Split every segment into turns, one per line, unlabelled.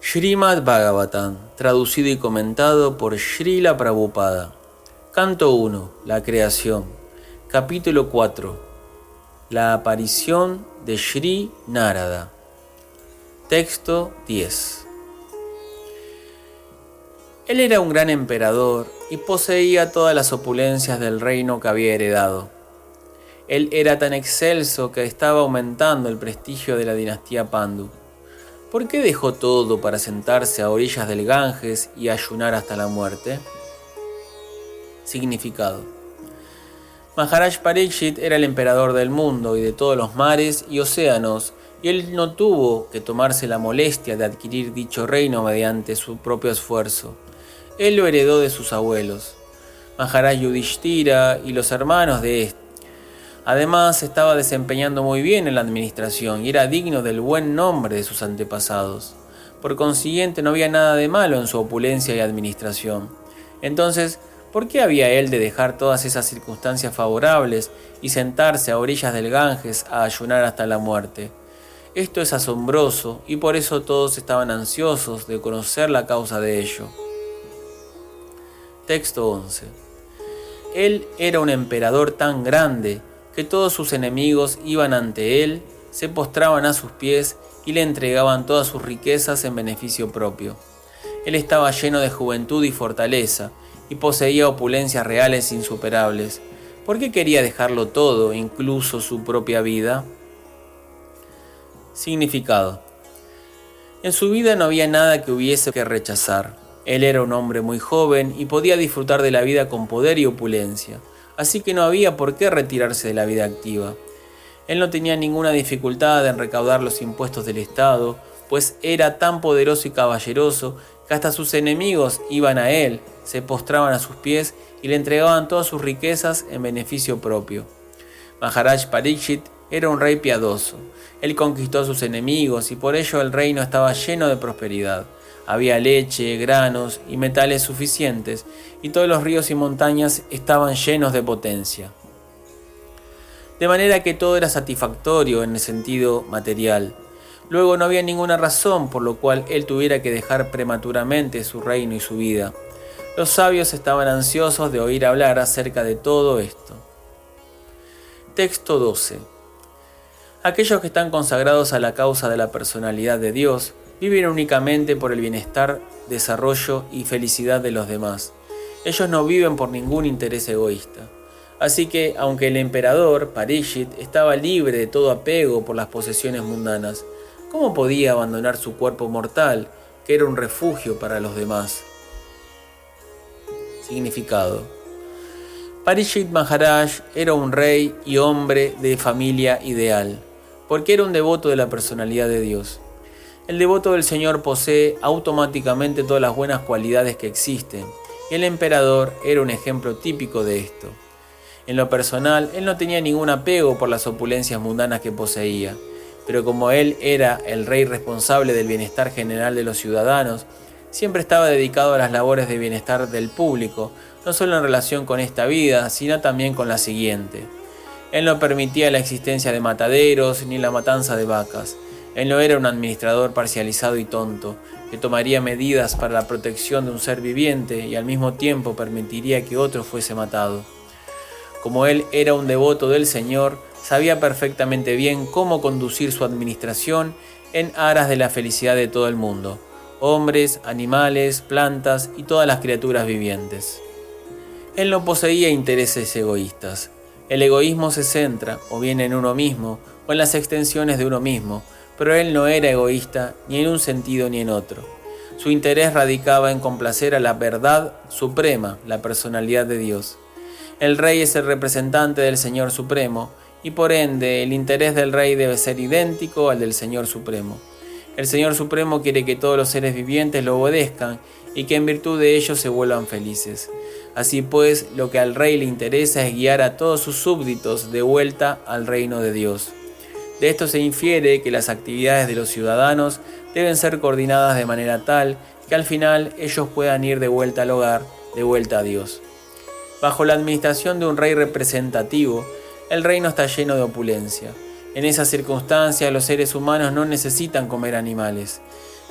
Srimad Bhagavatam, traducido y comentado por Srila Prabhupada. Canto 1. La creación. Capítulo 4. La aparición de Sri Narada. Texto 10. Él era un gran emperador y poseía todas las opulencias del reino que había heredado. Él era tan excelso que estaba aumentando el prestigio de la dinastía Pandu. ¿Por qué dejó todo para sentarse a orillas del Ganges y ayunar hasta la muerte? Significado. Maharaj Parikshit era el emperador del mundo y de todos los mares y océanos, y él no tuvo que tomarse la molestia de adquirir dicho reino mediante su propio esfuerzo. Él lo heredó de sus abuelos, Maharaj Yudhishthira y los hermanos de este. Además, estaba desempeñando muy bien en la administración y era digno del buen nombre de sus antepasados. Por consiguiente, no había nada de malo en su opulencia y administración. Entonces, ¿por qué había él de dejar todas esas circunstancias favorables y sentarse a orillas del Ganges a ayunar hasta la muerte? Esto es asombroso y por eso todos estaban ansiosos de conocer la causa de ello. Texto 11. Él era un emperador tan grande que todos sus enemigos iban ante él, se postraban a sus pies y le entregaban todas sus riquezas en beneficio propio. Él estaba lleno de juventud y fortaleza, y poseía opulencias reales insuperables. ¿Por qué quería dejarlo todo, incluso su propia vida? Significado. En su vida no había nada que hubiese que rechazar. Él era un hombre muy joven y podía disfrutar de la vida con poder y opulencia. Así que no había por qué retirarse de la vida activa. Él no tenía ninguna dificultad en recaudar los impuestos del Estado, pues era tan poderoso y caballeroso que hasta sus enemigos iban a él, se postraban a sus pies y le entregaban todas sus riquezas en beneficio propio. Maharaj Parikshit era un rey piadoso. Él conquistó a sus enemigos y por ello el reino estaba lleno de prosperidad. Había leche, granos y metales suficientes, y todos los ríos y montañas estaban llenos de potencia. De manera que todo era satisfactorio en el sentido material. Luego no había ninguna razón por lo cual él tuviera que dejar prematuramente su reino y su vida. Los sabios estaban ansiosos de oír hablar acerca de todo esto. Texto 12. Aquellos que están consagrados a la causa de la personalidad de Dios viven únicamente por el bienestar, desarrollo y felicidad de los demás. Ellos no viven por ningún interés egoísta. Así que, aunque el emperador, Parikshit, estaba libre de todo apego por las posesiones mundanas, ¿cómo podía abandonar su cuerpo mortal, que era un refugio para los demás? Significado. Parikshit Maharaj era un rey y hombre de familia ideal, porque era un devoto de la personalidad de Dios. El devoto del Señor posee automáticamente todas las buenas cualidades que existen, y el emperador era un ejemplo típico de esto. En lo personal, él no tenía ningún apego por las opulencias mundanas que poseía, pero como él era el rey responsable del bienestar general de los ciudadanos, siempre estaba dedicado a las labores de bienestar del público, no solo en relación con esta vida, sino también con la siguiente. Él no permitía la existencia de mataderos ni la matanza de vacas. Él no era un administrador parcializado y tonto, que tomaría medidas para la protección de un ser viviente y al mismo tiempo permitiría que otro fuese matado. Como él era un devoto del Señor, sabía perfectamente bien cómo conducir su administración en aras de la felicidad de todo el mundo, hombres, animales, plantas y todas las criaturas vivientes. Él no poseía intereses egoístas. El egoísmo se centra o bien en uno mismo o en las extensiones de uno mismo, pero él no era egoísta ni en un sentido ni en otro. Su interés radicaba en complacer a la verdad suprema, la personalidad de Dios. El rey es el representante del Señor Supremo y por ende el interés del rey debe ser idéntico al del Señor Supremo. El Señor Supremo quiere que todos los seres vivientes lo obedezcan y que en virtud de ello se vuelvan felices. Así pues, lo que al rey le interesa es guiar a todos sus súbditos de vuelta al reino de Dios. De esto se infiere que las actividades de los ciudadanos deben ser coordinadas de manera tal que al final ellos puedan ir de vuelta al hogar, de vuelta a Dios. Bajo la administración de un rey representativo, el reino está lleno de opulencia. En esas circunstancias, los seres humanos no necesitan comer animales.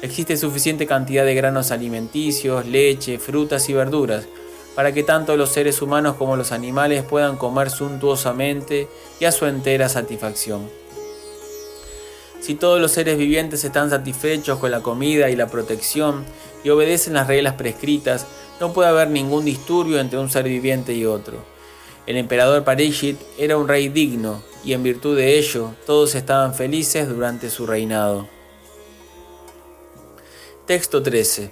Existe suficiente cantidad de granos alimenticios, leche, frutas y verduras para que tanto los seres humanos como los animales puedan comer suntuosamente y a su entera satisfacción. Si todos los seres vivientes están satisfechos con la comida y la protección y obedecen las reglas prescritas, no puede haber ningún disturbio entre un ser viviente y otro. El emperador Parikshit era un rey digno y en virtud de ello todos estaban felices durante su reinado. Texto 13.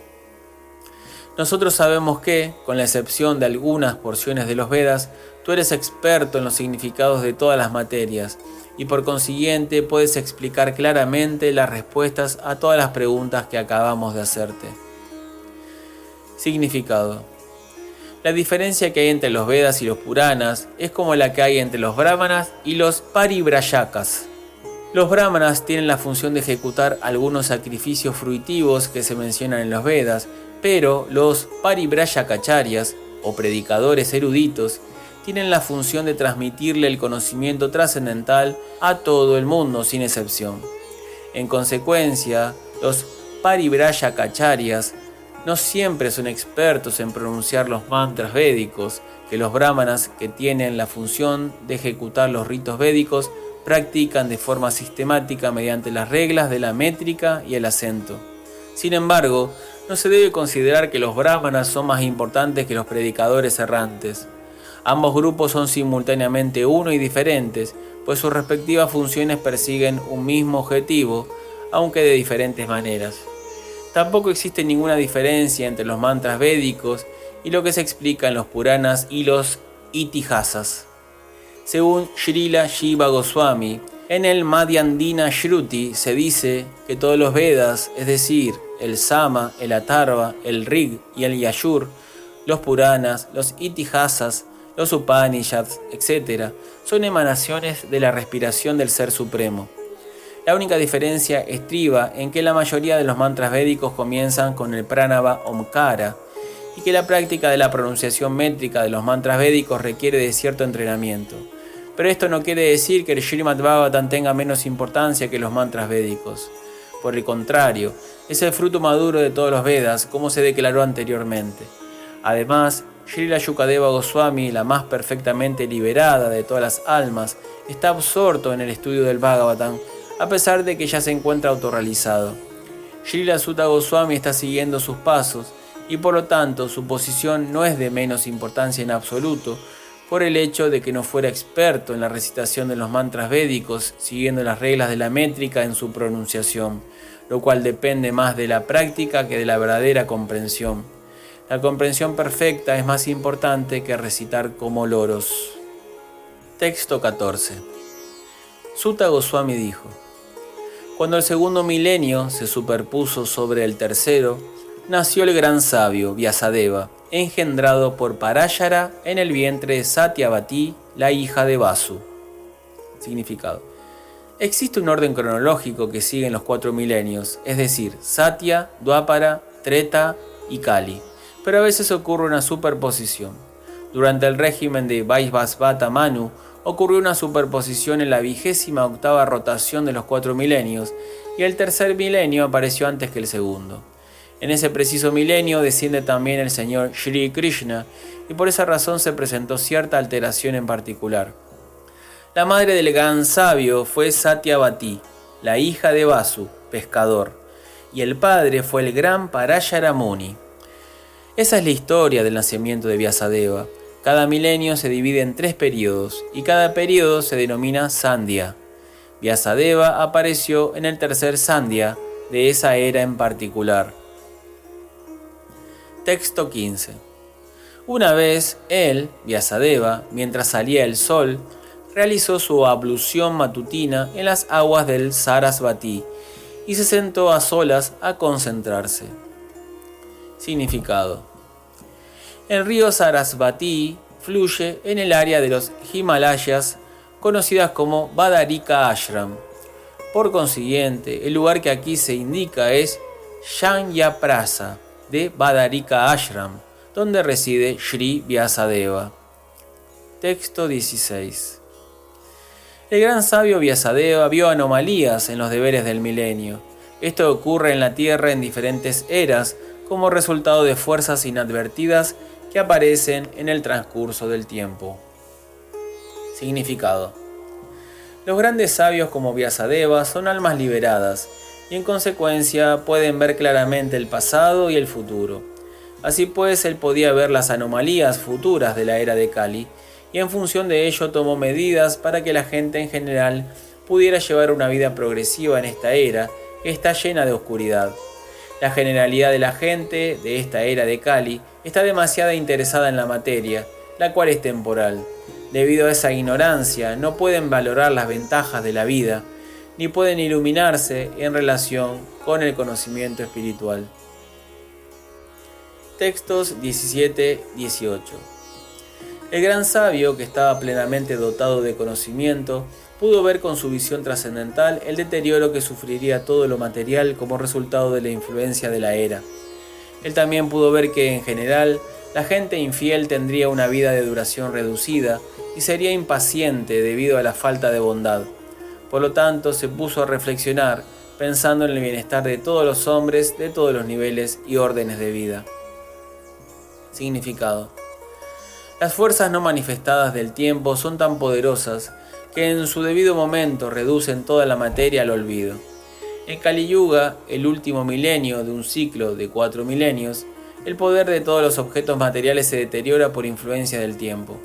Nosotros sabemos que, con la excepción de algunas porciones de los Vedas, tú eres experto en los significados de todas las materias y por consiguiente puedes explicar claramente las respuestas a todas las preguntas que acabamos de hacerte. Significado. La diferencia que hay entre los Vedas y los Puranas es como la que hay entre los Brahmanas y los Paribrajakas. Los Brahmanas tienen la función de ejecutar algunos sacrificios fruitivos que se mencionan en los Vedas, pero los Paribrajakacharyas, o predicadores eruditos, tienen la función de transmitirle el conocimiento trascendental a todo el mundo sin excepción. En consecuencia, los Paribrajakacharyas no siempre son expertos en pronunciar los mantras védicos, que los brahmanas, que tienen la función de ejecutar los ritos védicos, practican de forma sistemática mediante las reglas de la métrica y el acento. Sin embargo, no se debe considerar que los brahmanas son más importantes que los predicadores errantes. Ambos grupos son simultáneamente uno y diferentes, pues sus respectivas funciones persiguen un mismo objetivo, aunque de diferentes maneras. Tampoco existe ninguna diferencia entre los mantras védicos y lo que se explica en los Puranas y los Itihasas. Según Srila Jiva Goswami, en el Madhyandina Shruti se dice que todos los Vedas, es decir, el Sama, el Atharva, el Rig y el Yajur, los Puranas, los Itihasas, los Upanishads, etc., son emanaciones de la respiración del Ser Supremo. La única diferencia estriba en que la mayoría de los mantras védicos comienzan con el pranava omkara y que la práctica de la pronunciación métrica de los mantras védicos requiere de cierto entrenamiento. Pero esto no quiere decir que el Srimad Bhagavatam tenga menos importancia que los mantras védicos. Por el contrario, es el fruto maduro de todos los Vedas, como se declaró anteriormente. Además, Srila Shukadeva Goswami, la más perfectamente liberada de todas las almas, está absorto en el estudio del Bhagavatam, a pesar de que ya se encuentra autorrealizado. Srila Sutta Goswami está siguiendo sus pasos y por lo tanto su posición no es de menos importancia en absoluto por el hecho de que no fuera experto en la recitación de los mantras védicos siguiendo las reglas de la métrica en su pronunciación, lo cual depende más de la práctica que de la verdadera comprensión. La comprensión perfecta es más importante que recitar como loros. Texto 14. Sutta Goswami dijo: cuando el segundo milenio se superpuso sobre el tercero, nació el gran sabio Vyasadeva, engendrado por Parashara en el vientre de Satyavati, la hija de Vasu. Significado. Existe un orden cronológico que sigue en los 4 milenios, es decir, Satya, Dwapara, Treta y Kali, pero a veces ocurre una superposición. Durante el régimen de Vaisvasvata Manu, ocurrió una superposición en la 28ª rotación de los 4 milenios, y el tercer milenio apareció antes que el segundo. En ese preciso milenio desciende también el señor Shri Krishna, y por esa razón se presentó cierta alteración en particular. La madre del gran sabio fue Satyavati, la hija de Vasu, pescador, y el padre fue el gran Parashara Muni. Esa es la historia del nacimiento de Vyasadeva. Cada milenio se divide en 3 periodos y cada periodo se denomina Sandhya. Vyasadeva apareció en el tercer Sandhya de esa era en particular. Texto 15. Una vez él, Vyasadeva, mientras salía el sol, realizó su ablución matutina en las aguas del Sarasvati y se sentó a solas a concentrarse. Significado. El río Sarasvati fluye en el área de los Himalayas, conocidas como Badarika Ashram. Por consiguiente, el lugar que aquí se indica es Shanyaprasa de Badarika Ashram, donde reside Shri Vyasadeva. Texto 16. El gran sabio Vyasadeva vio anomalías en los deberes del milenio. Esto ocurre en la Tierra en diferentes eras como resultado de fuerzas inadvertidas que aparecen en el transcurso del tiempo. Significado. Los grandes sabios como Vyasadeva son almas liberadas y en consecuencia pueden ver claramente el pasado y el futuro. Así pues, él podía ver las anomalías futuras de la era de Kali y en función de ello tomó medidas para que la gente en general pudiera llevar una vida progresiva en esta era que está llena de oscuridad. La generalidad de la gente de esta era de Kali está demasiado interesada en la materia, la cual es temporal. Debido a esa ignorancia, no pueden valorar las ventajas de la vida, ni pueden iluminarse en relación con el conocimiento espiritual. Textos 17-18. El gran sabio, que estaba plenamente dotado de conocimiento, pudo ver con su visión trascendental el deterioro que sufriría todo lo material como resultado de la influencia de la era. Él también pudo ver que, en general, la gente infiel tendría una vida de duración reducida y sería impaciente debido a la falta de bondad. Por lo tanto, se puso a reflexionar, pensando en el bienestar de todos los hombres de todos los niveles y órdenes de vida. Significado. Las fuerzas no manifestadas del tiempo son tan poderosas que en su debido momento reducen toda la materia al olvido. En Kali Yuga, el último milenio de un ciclo de 4 milenios, el poder de todos los objetos materiales se deteriora por influencia del tiempo.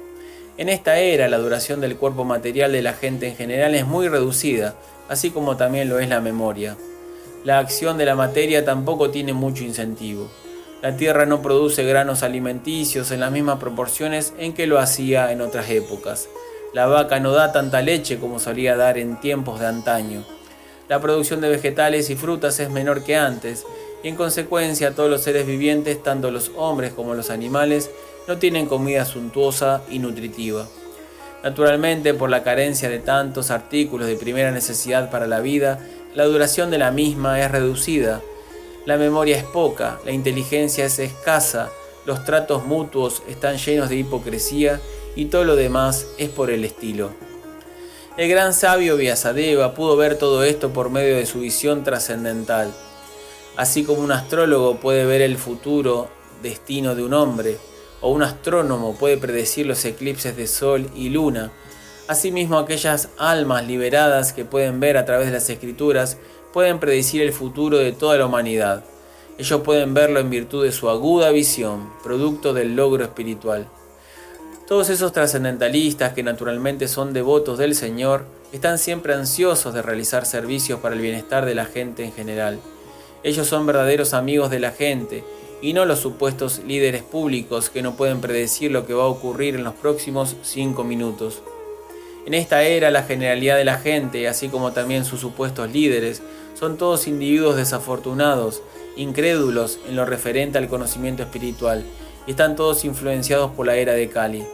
En esta era, la duración del cuerpo material de la gente en general es muy reducida, así como también lo es la memoria. La acción de la materia tampoco tiene mucho incentivo. La tierra no produce granos alimenticios en las mismas proporciones en que lo hacía en otras épocas. La vaca no da tanta leche como solía dar en tiempos de antaño. La producción de vegetales y frutas es menor que antes, y en consecuencia todos los seres vivientes, tanto los hombres como los animales, no tienen comida suntuosa y nutritiva. Naturalmente, por la carencia de tantos artículos de primera necesidad para la vida, la duración de la misma es reducida. La memoria es poca, la inteligencia es escasa, los tratos mutuos están llenos de hipocresía y todo lo demás es por el estilo. El gran sabio Vyasadeva pudo ver todo esto por medio de su visión trascendental. Así como un astrólogo puede ver el futuro destino de un hombre, o un astrónomo puede predecir los eclipses de sol y luna, asimismo aquellas almas liberadas que pueden ver a través de las escrituras pueden predecir el futuro de toda la humanidad. Ellos pueden verlo en virtud de su aguda visión, producto del logro espiritual. Todos esos trascendentalistas que naturalmente son devotos del Señor están siempre ansiosos de realizar servicios para el bienestar de la gente en general. Ellos son verdaderos amigos de la gente y no los supuestos líderes públicos que no pueden predecir lo que va a ocurrir en los próximos 5 minutos. En esta era, la generalidad de la gente, así como también sus supuestos líderes, son todos individuos desafortunados, incrédulos en lo referente al conocimiento espiritual, y están todos influenciados por la era de Kali.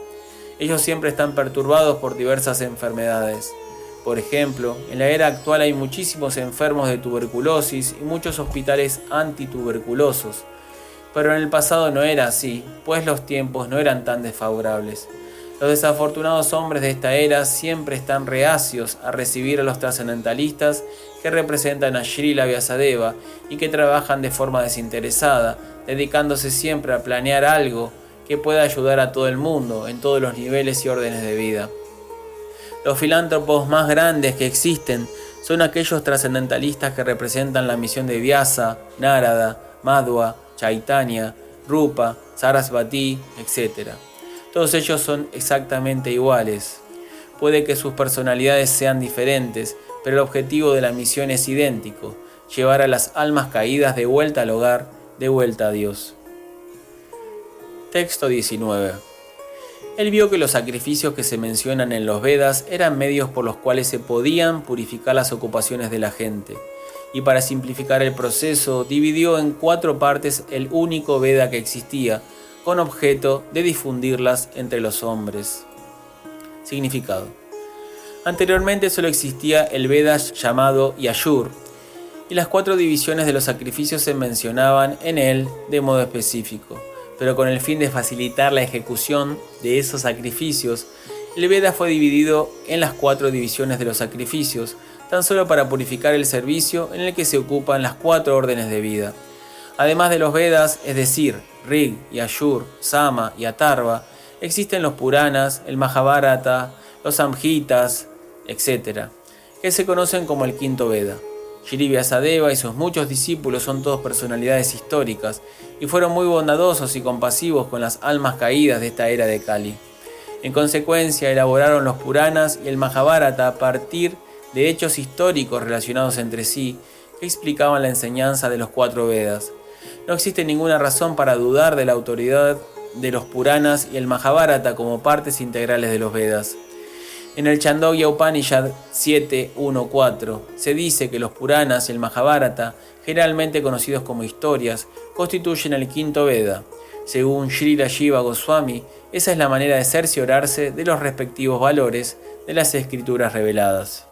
Ellos siempre están perturbados por diversas enfermedades. Por ejemplo, en la era actual hay muchísimos enfermos de tuberculosis y muchos hospitales antituberculosos. Pero en el pasado no era así, pues los tiempos no eran tan desfavorables. Los desafortunados hombres de esta era siempre están reacios a recibir a los trascendentalistas que representan a Srila Vyasadeva y que trabajan de forma desinteresada, dedicándose siempre a planear algo que pueda ayudar a todo el mundo en todos los niveles y órdenes de vida. Los filántropos más grandes que existen son aquellos trascendentalistas que representan la misión de Vyasa, Narada, Madhva, Chaitanya, Rupa, Sarasvati, etc. Todos ellos son exactamente iguales. Puede que sus personalidades sean diferentes, pero el objetivo de la misión es idéntico: llevar a las almas caídas de vuelta al hogar, de vuelta a Dios. Texto 19. Él vio que los sacrificios que se mencionan en los Vedas eran medios por los cuales se podían purificar las ocupaciones de la gente, y para simplificar el proceso dividió en 4 partes el único Veda que existía, con objeto de difundirlas entre los hombres. Significado. Anteriormente solo existía el Veda llamado Yajur, y las 4 divisiones de los sacrificios se mencionaban en él de modo específico, pero con el fin de facilitar la ejecución de esos sacrificios, el Veda fue dividido en las 4 divisiones de los sacrificios, tan solo para purificar el servicio en el que se ocupan las 4 órdenes de vida. Además de los Vedas, es decir, Rig, Yajur, Sama y Atharva, existen los Puranas, el Mahabharata, los Samhitas, etc., que se conocen como el quinto Veda. Shri Vyasadeva y sus muchos discípulos son todos personalidades históricas y fueron muy bondadosos y compasivos con las almas caídas de esta era de Kali. En consecuencia, elaboraron los Puranas y el Mahabharata a partir de hechos históricos relacionados entre sí que explicaban la enseñanza de los 4 Vedas. No existe ninguna razón para dudar de la autoridad de los Puranas y el Mahabharata como partes integrales de los Vedas. En el Chandogya Upanishad 7.1.4 se dice que los Puranas y el Mahabharata, generalmente conocidos como historias, constituyen el quinto Veda. Según Srila Jiva Goswami, esa es la manera de cerciorarse de los respectivos valores de las escrituras reveladas.